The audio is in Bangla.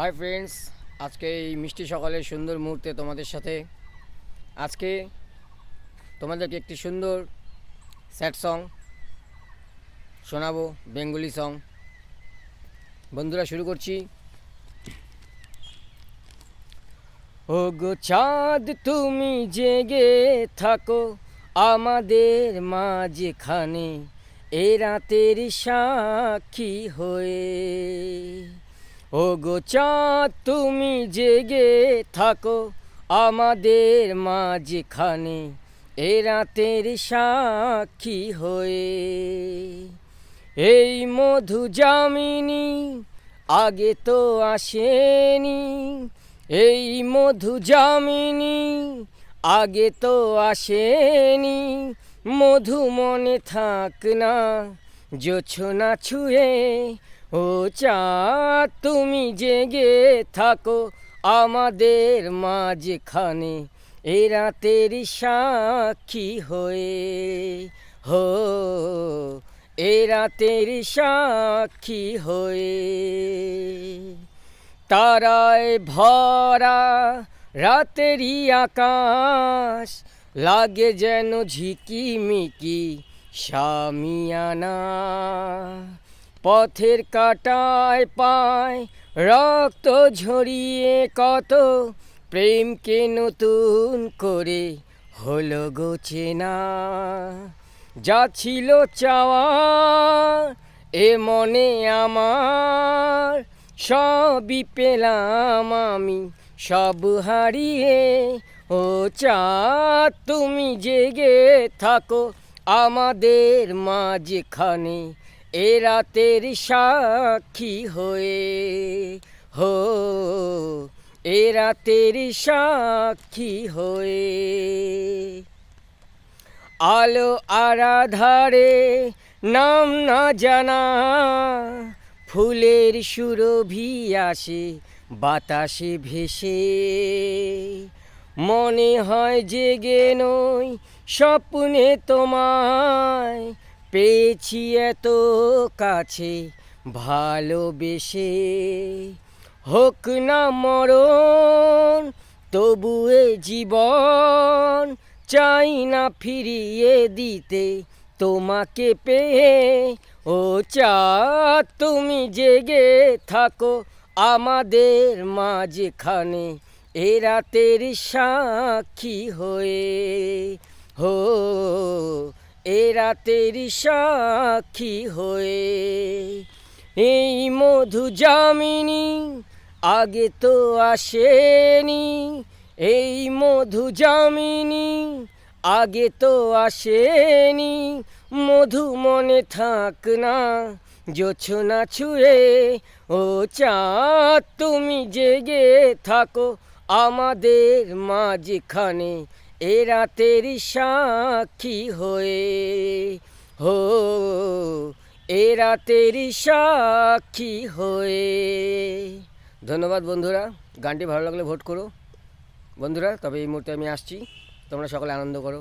হাই ফ্রেন্ডস, আজকে এই মিষ্টি সকালের সুন্দর মুহূর্তে তোমাদের সাথে আজকে তোমাদেরকে একটি সুন্দর স্যাড সং শোনাবো, বেঙ্গলি সং। বন্ধুরা, শুরু করছি। ও গো চাঁদ, তুমি জেগে থাকো আমাদের মাঝখানে এ রাতের সাক্ষী হয়ে। ও গো চাঁদ, তুমি জেগে থাকো আমাদের মাঝখানে এ রাতের সাক্ষী হয়ে। এই মধু যামিনী আগে তো আসেনি, এই মধু যামিনী আগে তো আসেনি। মধু মনে থাক না জোছনা ছুঁয়ে। ও চাঁদ, তুমি জেগে থাকো আমাদের মাঝখানে এ রাতের সাক্ষী হয়ে। হো এ রাতের সাক্ষী হয়ে। তারায় ভরা রাতেরই আকাশ লাগে যেন ঝিকিমিকি শামিয়ানা। পথের কাঁটায় পায় রক্ত ঝরিয়ে কত প্রেমকে নতুন করে হলো গো চেনা। যা ছিল চাওয়া এ মনে আমার, সবই পেলাম আমি সব হারিয়ে। ও চাঁদ, তুমি জেগে থাকো আমাদের মাঝখানে এ রাতের সাক্ষী হয়ে। হো এ রাতের সাক্ষী হয়ে। আলো আরাধারে নাম না জানা ফুলের সুরভি আসে বাতাসে ভেসে। মনে হয় জেগে নই স্বপ্নে তোমায় পেয়েছি এত কাছে ভালোবেসে। হোক না মরণ তবু এ জীবন, চাই না ফিরিয়ে দিতে তোমাকে পেয়ে। ও চাঁদ, তুমি জেগে থাকো আমাদের মাঝখানে এ রাতের সাক্ষী হয়ে। হো এ রাতের সাক্ষী হয়ে। এই মধু যামিনী আগে তো আসেনি, এই মধু যামিনী আগে তো আসেনি। মধু মনে থাক না জোছনা ছুঁয়ে। ও চাঁদ, তুমি জেগে থাকো আমাদের মাঝখানে এ রাতের সাক্ষী হয়ে। হো এ রাতের সাক্ষী হয়ে। ধন্যবাদ বন্ধুরা, গানটি ভালো লাগলে ভোট করো বন্ধুরা। তবে এই মুহূর্তে আমি আসছি, তোমরা সকলে আনন্দ করো।